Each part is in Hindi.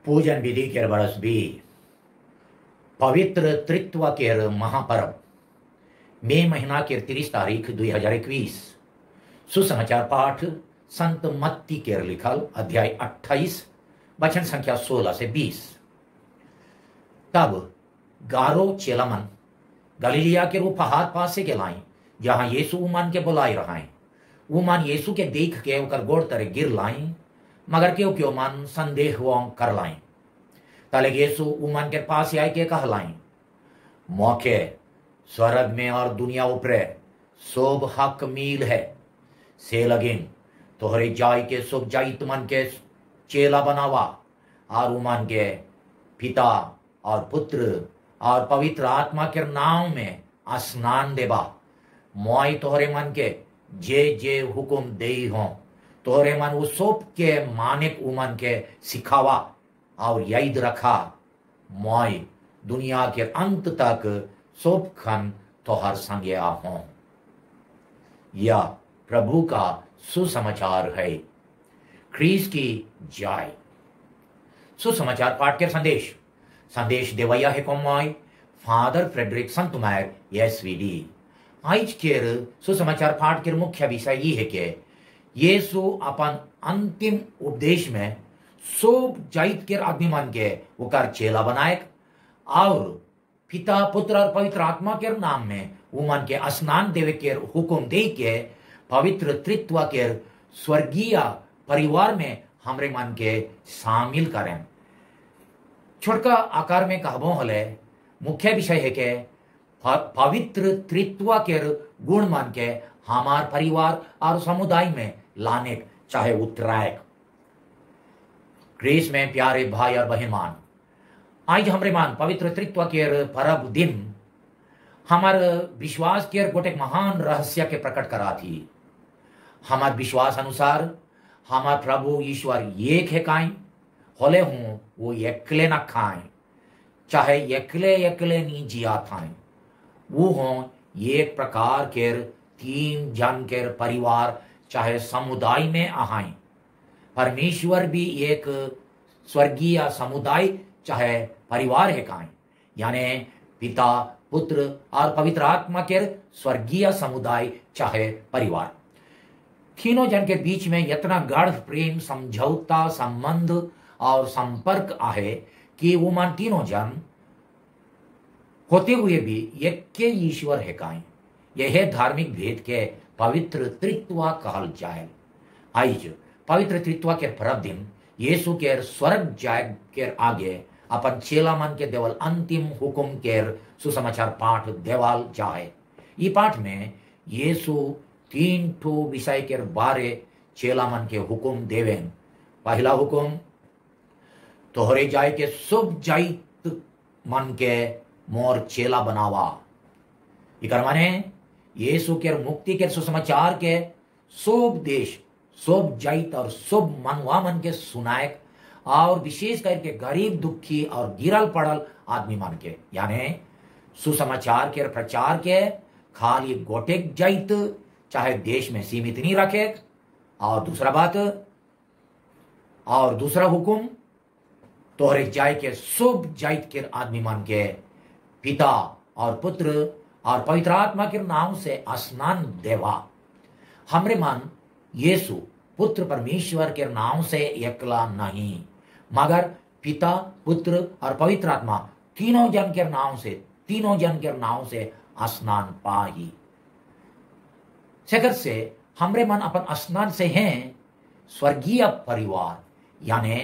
पूजन विधि के बरस भी पवित्र त्रित्व के महापर्व मई महीना के 30 तारीख 2021 सुसमाचार पाठ संत मत्ती के लिखल अध्याय 28 वचन संख्या 16 से 20। तब गारो चेलामन गलीलिया के रू पहाड़ पास से गेलाई जहां यीशु उमान के बुलाई रहा उमान यीशु के देख के ओकर गोड़ तरे गिर लाई मगर क्यों मन संदेह कर लाई तले यीशु उमान के पास आए के कहलाई मौके स्वर्ग में और दुनिया ऊपरे सोब हक मील है से लगिन तोहरे जाय के सुब जाई तुमन के चेला बनावा और उमान के पिता और पुत्र और पवित्र आत्मा के नाम में स्नान देबा मोई तोहरे मन के जे जे हुकुम दे हो तोहरे मन वो सोप के मानिक उमन के सिखावा और याद रखा मोई दुनिया के अंत तक सोप खन तोहर संगे हो। यह प्रभु का सुसमाचार है। ख्रीस की जय। सुसमाचार पाठ के संदेश देवैया है कोमाई फादर फ्रेडरिक संतमायर एसवीडी। आज के सुसमाचार पाठ के मुख्य विषय ये है कि यीशु अपन अंतिम उपदेश में सोब जाइत के आदमी मन के उकर चेला बनाए और पिता पुत्र और पवित्र आत्मा के नाम में उमन के स्नान देवे के हुकुम दे के पवित्र त्रित्व के स्वर्गीय परिवार में हमरे मन के शामिल करें। छोटका आकार में कहबो हले मुख्य विषय है कि पवित्र त्रित्व के गुण मान के हमार परिवार और समुदाय में लाने चाहे उतराए। ग्रीस में प्यारे भाई और बहन मान, आज हमरे मान पवित्र त्रित्व के पर्व दिन हमार विश्वास के गोटे महान रहस्य के प्रकट करा थी। हमार विश्वास अनुसार हमार प्रभु ईश्वर एक है काई होले हूं वो एकले न खाए चाहे एकले एकले नी जिया थाए वो हो एक प्रकार के तीन जन के परिवार चाहे समुदाय में आहाई। परमेश्वर भी एक स्वर्गीय समुदाय चाहे परिवार है काई यानी पिता पुत्र और पवित्र आत्मा के स्वर्गीय समुदाय चाहे परिवार। तीनों जन के बीच में इतना गाढ़ प्रेम समझौता संबंध और संपर्क आहे कि वो मान तीनों जन होते हुए भी एक के ईश्वर है काई। यह धार्मिक भेद के पवित्र त्रित्व कहल जाए। आज पवित्र त्रित्व के पर्व दिन यीशु के स्वर्ग जाय के आगे अपन चेला मन के देवल अंतिम हुकुम के सुसमाचार पाठ देवाल जाए। ये पाठ में यीशु तीन ठो विषय के बारे चेला मन के हुकुम देवें। पहला हुकुम तोहरे जाय के शुभ जाइत मन के मोर चेला बनावा। इकर माने यीशु के मुक्ति के सुसमाचार के शुभ देश शुभ जाइत और शुभ मनवा मन के सुनायक और विशेष करके गरीब दुखी और गिरल पड़ल आदमी मन के यानी सुसमाचार के प्रचार के खाली गोटेक जाइत चाहे देश में सीमित नहीं रखे। और दूसरा बात और दूसरा हुकुम तोहरे जाय के शुभ जाइत के आदमी मन के पिता और पुत्र और पवित्र आत्मा के नाम से स्नान देवा। हमरे मन यीशु पुत्र परमेश्वर के नाम से एकला नहीं मगर पिता पुत्र और पवित्र आत्मा तीनों जन के नाम से स्नान पाही। शेखर से हमरे मन अपन स्नान से हैं स्वर्गीय परिवार यानी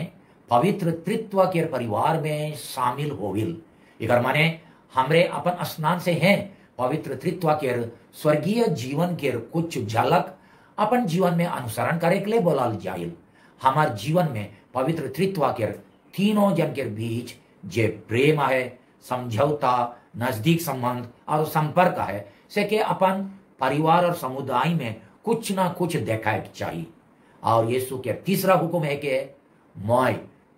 पवित्र त्रित्व के परिवार में शामिल होविल। इकर माने हमरे अपन स्नान से हैं पवित्र त्रित्व के स्वर्गीय जीवन के कुछ झलक अपन जीवन में अनुसरण करे के लिए बोलल जाइल। हमार जीवन में पवित्र त्रित्व के तीनों जन के बीच जे प्रेम है समझौता नजदीक संबंध और संपर्क है से के अपन परिवार और समुदाय में कुछ ना कुछ देखा चाहिए। और यीशु के तीसरा हुक्म है कि मोय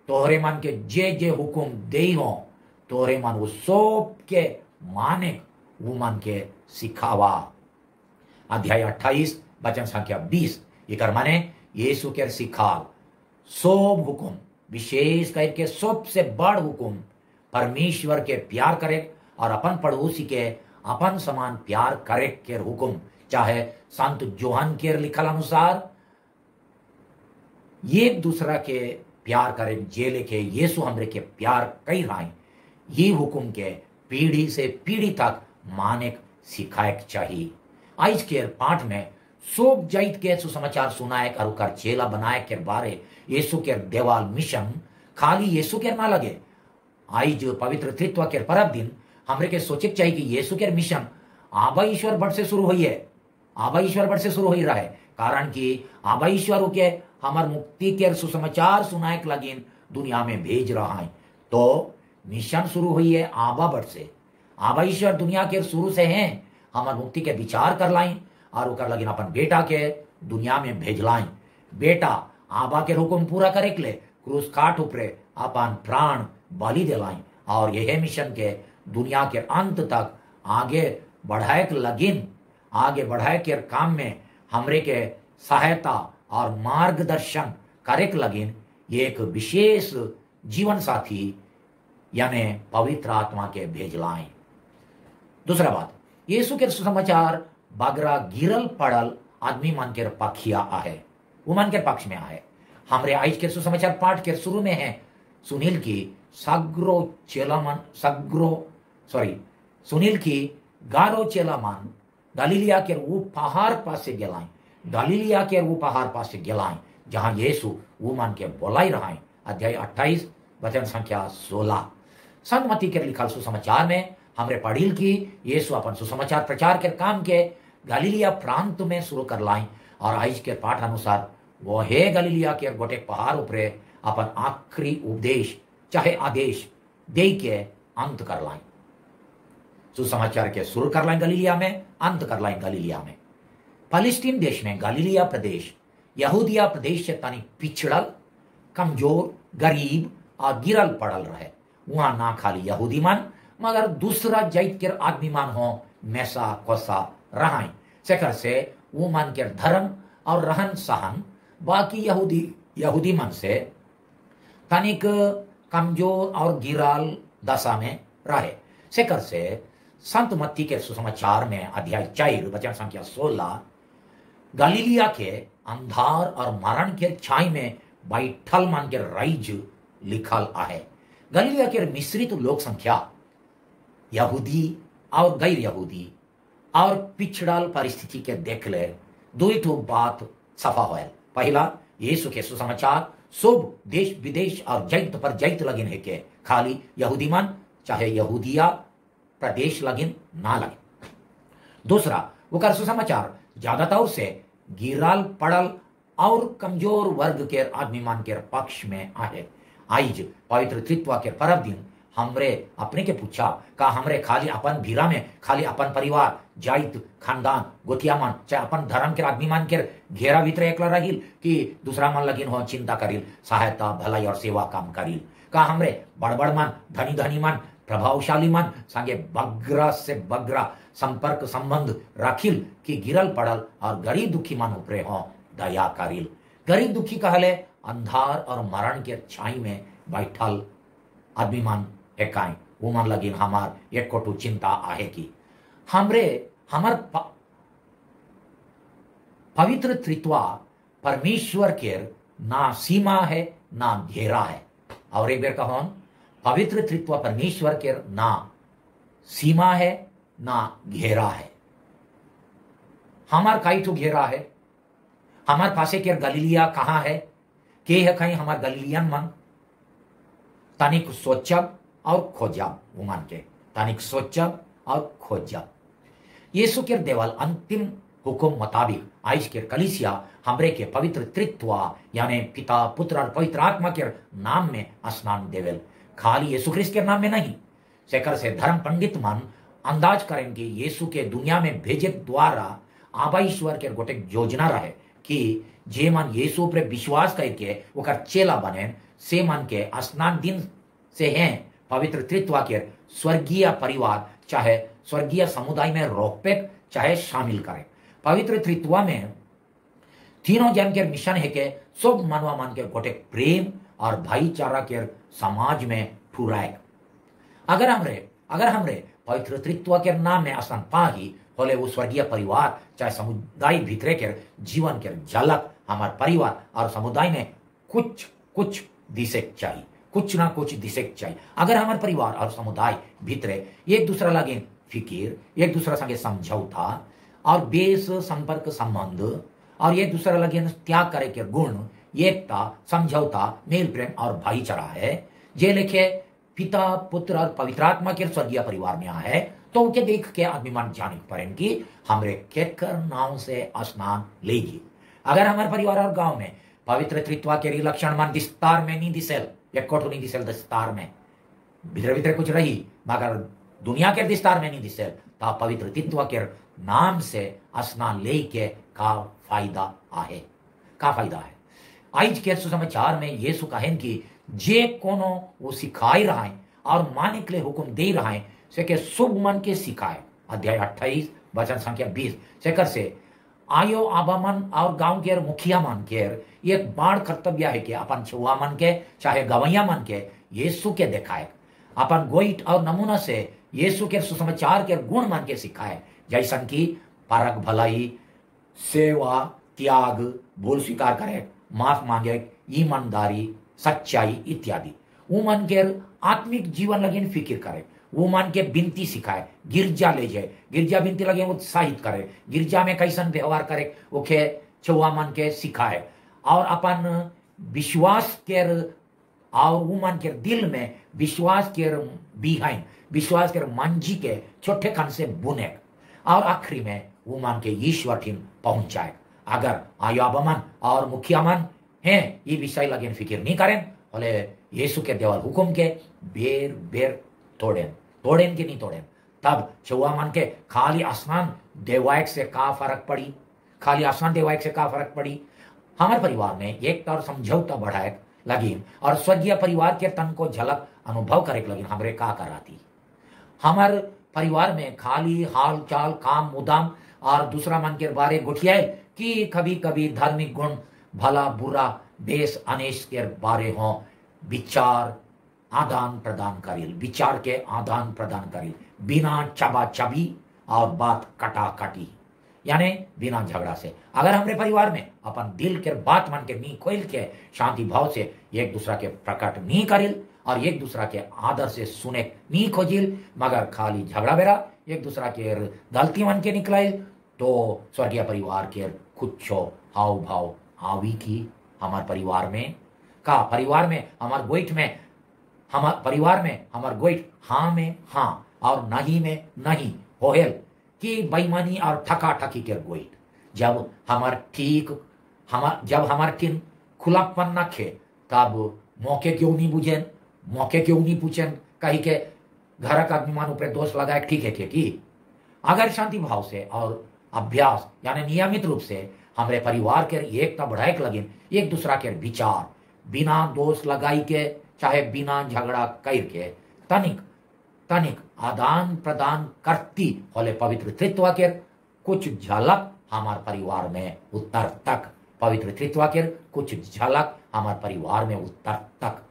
तोहरे मन के जे जे हुकुम दे हो तोहरे मन वो सोप के माने वो मन के सिखावा। अध्याय 28 वचन संख्या 20 इकर माने यीशु के सिखाल सोब हुकुम विशेष करके सबसे बड़ हुकुम परमेश्वर के प्यार करे और अपन पड़ोसी के अपन समान प्यार करे के हुकुम, चाहे संत जोहन के लिखल अनुसार एक दूसरा के प्यार करे जे लेके यीशु हमरे के प्यार कई रहा, ये हुकुम के पीढ़ी से पीढ़ी तक माने सिखाए चाहिए। आज के पाठ में सोब जाइत के सुसमाचार सुनाए और कर चेला बनाए के बारे यीशु के देवाल मिशन खाली यीशु के ना लगे। आज पवित्र त्रित्व के परब दिन हमरे के सोचे चाहिए कि यीशु के मिशन आबा ईश्वर बट से शुरू हुई है, आबा ईश्वर बट से शुरू हो रहा है, कारण कि आबा ईश्वर के हमार मुक्ति के सुसमाचार सुनाए के लगिन दुनिया में भेज रहा है। तो मिशन शुरू हुई है आबा बट से, आबा ईश्वर दुनिया के शुरू से हैं, हमार मुक्ति के विचार कर लाई और कर लगिन अपन बेटा के दुनिया में भेज लाई। बेटा आबा के हुकुम पूरा करे के लिए क्रूस काट ऊपरे अपन प्राण बलि दिलाई और यह मिशन के दुनिया के अंत तक आगे बढ़ाए के लगिन, आगे बढ़ाए के काम में हमरे के सहायता और मार्गदर्शन करे के लगिन एक विशेष जीवन साथी यानी पवित्र आत्मा के भेज लाए। दूसरा बात, यीशु के सुसमाचार बगरा गिरल पड़ल आदमी मन के पक्षिया आहे, वो मन के पक्ष में आहे। हमरे आज के सुसमाचार पाठ के शुरू में है सुनील की सुनील की गारो चेलामान गलीलिया के वो पहाड़ पास से गेलाएं, गलीलिया के वो पहाड़ पास से गेलाएं जहां यीशु वो मन के बोलाई रहा। अध्याय 28 वचन संख्या 16 संत मत्ती के लिखल सुसमाचार में हमरे पढ़िल की यीशु अपन सुसमाचार प्रचार के काम के गलीलिया प्रांत में शुरू कर लाई और आज के पाठ अनुसार वो है गलीलिया के गोटे पहाड़ ऊपरे अपन आखिरी उपदेश चाहे आदेश दे के अंत कर लाई। सुसमाचार के शुरू कर लाई गलीलिया में, अंत कर लाई गलीलिया में। फलिस्तीन देश में गलीलिया प्रदेश यहूदिया प्रदेश से तनिक पिछड़ल, कमजोर, गरीब और गिरल पड़ल रहे। वहां ना खाली यहूदी मन मगर दूसरा जाइत के आदमी मन हो मैसा कोसा रहाई, सेकर से वो मन के धर्म और रहन सहन बाकी यहूदी मन से तनिक कमजोर और गिराल दशा में रहे। सेकर से संत मत्ती के सुसमाचार में अध्याय 4 वचन संख्या 16 गलीलिया के अंधार और मरण के छाई में बैठल मन के राइज लिखल आहे। गलीलिया के मिश्रित लोक संख्या यहूदी और गैर यहूदी और पिछड़ल परिस्थिति के देख ले दुई ठो बात सफा होल। पहला, यीशु के सुसमाचार सब देश विदेश और जैत पर जैत लगिन है के खाली यहूदी मन चाहे यहूदिया प्रदेश लगिन ना लगे। दूसरा, वो कर सुसमाचार ज्यादातर से गिराल पड़ल और कमजोर वर्ग के आदमी मान के पक्ष में आहे। आज पवित्र त्रित्व के परब दिन हमरे अपने के पूछा का हमरे खाली अपन भीरा में खाली अपन परिवार जाइत खानदान गोतिया मन चाहे अपन धर्म के आदमी मान के घेरा भीतर एकला रहिल कि दूसरा मन लगिन हो चिंता करिल, सहायता भलाई और सेवा काम करिल। का हमरे बड़बड़ मन धनी धनी मन प्रभावशाली मन संगे बग्रा से बग्रा संपर्क संबंध रखिल कि गिरल पड़ल और गरीब दुखी मन ऊपरे हो दया करिल। गरीब दुखी कहले अंधार और मरण के छाई में बैठल आदमी मन एकाई वो मन लगिन हमार एक कोटू चिंता आहे कि हमार पवित्र त्रित्वा परमेश्वर के ना सीमा है ना घेरा है। और एक बेर कहो, पवित्र त्रित्व परमेश्वर के ना सीमा है ना घेरा है। हमार काई ठो घेरा है, हमार पासे के गलीलिया कहाँ है, के है कहीं हमार गलीलियन मन तनिक सोचब और खोजब, वो मन के तनिक सोचब और खोजब। यीशु के देवल अंतिम हुकुम मुताबिक आज के कलीसिया हमरे के पवित्र त्रित्व यानी पिता पुत्र और पवित्र आत्मा के नाम में स्नान देवेल, खाली यीशु ख्रिस्त के नाम में नहीं। सेकर से धर्म पंडित मन अंदाज करेंगे यीशु के दुनिया में भेजे द्वारा आबा ईश्वर के गोटे योजना रहे कि जे मन यीशु पर विश्वास करके ओकर चेला बने से मन के स्नान दिन से हैं पवित्र त्रित्व के स्वर्गीय परिवार चाहे स्वर्गीय समुदाय में रोकपे चाहे शामिल करे। पवित्र त्रित्व में तीनों जन के मिशन है के सब मानवा मन के गोटे प्रेम और भाईचारा के समाज में ठुराए। अगर हमरे पवित्र त्रित्व के नाम में स्थान पाही होले वो स्वर्गीय परिवार चाहे समुदाय भीतरे के जीवन के झलक हमार परिवार और समुदाय में कुछ कुछ दिशे चाहिए, कुछ ना कुछ दिशे चाहिए। अगर हमारे परिवार और समुदाय भीतरे एक दूसरा लगे फिकिर, एक दूसरा संगे समझौता और बेस संपर्क संबंध और एक दूसरा लगे त्याग करे के गुण, एकता, समझौता, मेल प्रेम और भाईचारा है, जे लेखे पिता पुत्र और पवित्र आत्मा के स्वर्गीय परिवार में है, तो उनके देख के आदमी मन जाने पड़ेन कि हमरे केकर नाव से स्नान लेगी। अगर हमारे परिवार और गांव में पवित्र त्रित्व के लक्षण मन विस्तार में नहीं दिसेल, एक कोठो नहीं दिसेल विस्तार में, भीतर भीतर कुछ रही मगर दुनिया के विस्तार में नहीं दिसेल, तो पवित्र त्रित्व के नाम से स्नान ले के का फायदा है, का फायदा है। आज के सुसमाचार में यीशु कहें कि जे कोनो वो सिखाई रहा है और माने के लिए हुक्म दे रहा है से के शुभ मन के सिखाए। अध्याय 28 वचन संख्या 20 सेकर से आयो आबा मन और गांव के मुखिया मन के एक बाण कर्तव्य है कि अपन छुआ मन के चाहे गवैया मन के यीशु के दिखाए, अपन गोइट और नमूना से यीशु के सुसमाचार के गुण मन के सिखाए, जैसन की परख भलाई, सेवा, त्याग, भूल स्वीकार करे, माफ मांगे, ईमानदारी, सच्चाई इत्यादि। वो मन के आत्मिक जीवन लगे फिक्र करे, वो मन के बिनती सिखाए, गिरजा ले जाए, गिरजा बिनती लगे उत्साहित करे, गिरजा में कैसन व्यवहार करे वो के छुआ मन के सिखाए और अपन विश्वास के और वो मन के दिल में विश्वास के बिहाइन, विश्वास के मंजी के छोटे खन से बुने और आखिरी में वो मन के ईश्वर ठीन पहुंचाए। अगर आयाबमन और मुखिया मन हैं ये विषय लगे फिक्र नहीं करें, बोले यीशु के देवल हुकुम के बेर बेर तोड़ेन कि नहीं तोड़ेन, तब छुआ मन के खाली स्नान देवायक से का फर्क पड़ी, खाली स्नान देवायक से का फर्क पड़ी। हमारे परिवार में एकता और समझौता बढ़ाए लगिन और स्वर्गीय परिवार के तन को झलक अनुभव करे लगिन हमरे का कराती। हमारे परिवार में खाली हाल चाल काम मुदाम और दूसरा मन के बारे गुठियाए कि कभी कभी धार्मिक गुण भला बुरा देश अनेश के बारे हो विचार आदान प्रदान करिल, विचार के आदान प्रदान करिल बिना चबा चबी और बात कटा कटी, यानी बिना झगड़ा से। अगर हमारे परिवार में अपन दिल के बात मन के नी खोल के शांति भाव से एक दूसरा के प्रकट नहीं करिल और एक दूसरा के आदर से सुने नहीं खोजिल मगर खाली झगड़ा बेरा एक दूसरा के गलती मन के निकलाइल, तो स्वर्गीय परिवार के कुछ हाव भाव आवी की हमार परिवार में का परिवार में हमार गोइठ में हमार परिवार में हमार गोइठ हाँ में हाँ और नहीं में नहीं होएल कि बेईमानी और ठका ठकी के गोइठ जब हमार ठीक खुलापन न खे तब मौके क्यों नहीं बुझेन, मौके क्यों नहीं पूछेन, कहीं के घर का अभिमान ऊपर दोष लगाए ठीक है कि अगर शांति भाव से और अभ्यास यानी नियमित रूप से हमारे परिवार के एकता बढ़ाए के लगे एक दूसरा के विचार बिना दोष लगाई के चाहे बिना झगड़ा कर के तनिक तनिक आदान प्रदान करती होले पवित्र त्रित्व के कुछ झलक हमारे परिवार में उत्तर तक, पवित्र त्रित्व के कुछ झलक हमारे परिवार में उत्तर तक।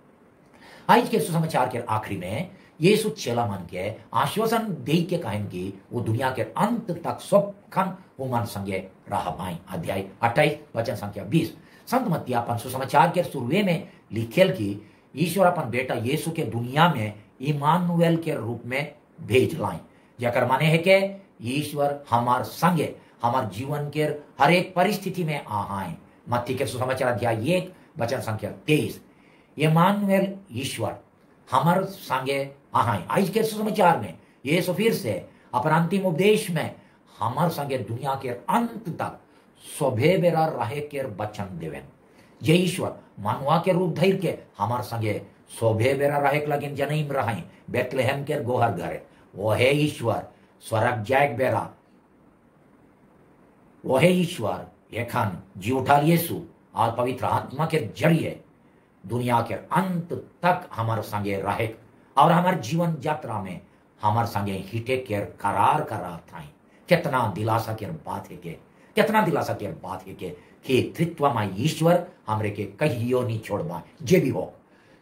आज के सुसमाचार के आखिरी में यीशु चेला मन के आश्वासन दे के कहें कि वो दुनिया के अंत तक सब खन उमन संगे रह पाए। अध्याय 28 वचन संख्या 20। संत मत्ती अपन सुसमाचार के शुरुए में लिखेल कि ईश्वर अपन बेटा यीशु के दुनिया में इमानुएल के रूप में भेज लाए, जकर माने है कि ईश्वर हमार संगे हमार जीवन के हर एक परिस्थिति में आए। मत्ती के सुसमाचार अध्याय 1 वचन संख्या 23। इमानुएल ईश्वर हमार संगे आए। आज के सुसमाचार में यीशु फिर से अपन अंतिम उपदेश में हमार संगे दुनिया के अंत तक सोभे बेरा रहे के वचन देवेन। ये ईश्वर मानवा के रूप धैर के हमार संगे सोभे बेरा रहे के लगिन जनईम रहे बेतलेहम के गोहर घरे। वो है ईश्वर स्वर्ग जाए बेरा, वो है ईश्वर एखन जी उठा यीशु और पवित्र आत्मा के जरिए दुनिया के अंत तक हमारे संगे रहे और हमारे जीवन यात्रा में हमारे संगे हिटे के करार करार था। कितना दिलासा के बात है के, कितना दिलासा के बात है कि त्रित्व में ईश्वर हमरे के कहियो नहीं छोड़वा जे भी हो।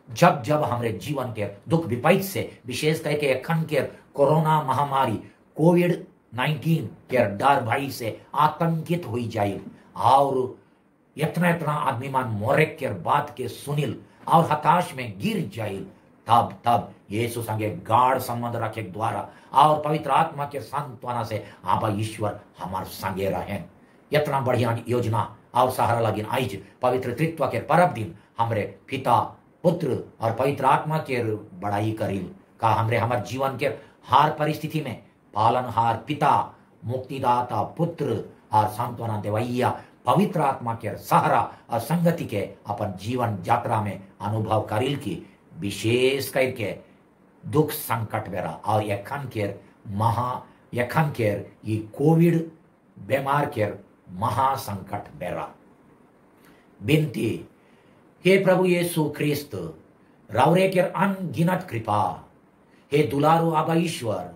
जब जब हमारे जीवन के दुख विपैत से विशेष करके एखन के कोरोना महामारी कोविड-19 के डर भय से आतंकित हुई जाए और इतना इतना आदमी मान मोरे के बात के सुनिल और हताश में गिर जाए, तब तब यीशु संगे गाढ़ संबंध रखे द्वारा और पवित्र आत्मा के सांत्वना से आबा ईश्वर हमार संगे रहे। इतना बढ़िया योजना और सहारा लगिन आइज पवित्र तृत्व के परब दिन हमरे पिता पुत्र और पवित्र आत्मा के बड़ाई करिल का हमरे हमार जीवन के हर परिस्थिति में पालनहार पिता मुक्तिदाता पुत्र और सांत्वना देवैया पवित्र आत्मा के सहारा और संगति के अपन जीवन यात्रा में अनुभव करिल की विशेष करके दुख संकट बेरा और यखन केर ये कोविड बीमार केर महासंकट बेरा बिनती हे प्रभु यीशु ख्रिस्त रवरे केर अनगिनत कृपा, हे दुलारो आबा ईश्वर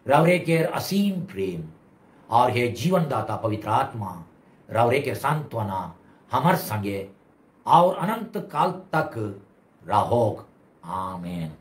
रवरे केर असीम प्रेम और हे जीवनदाता पवित्र आत्मा रवरे के सांत्वना हमर संगे और अनंत काल तक रहोग। आमेन।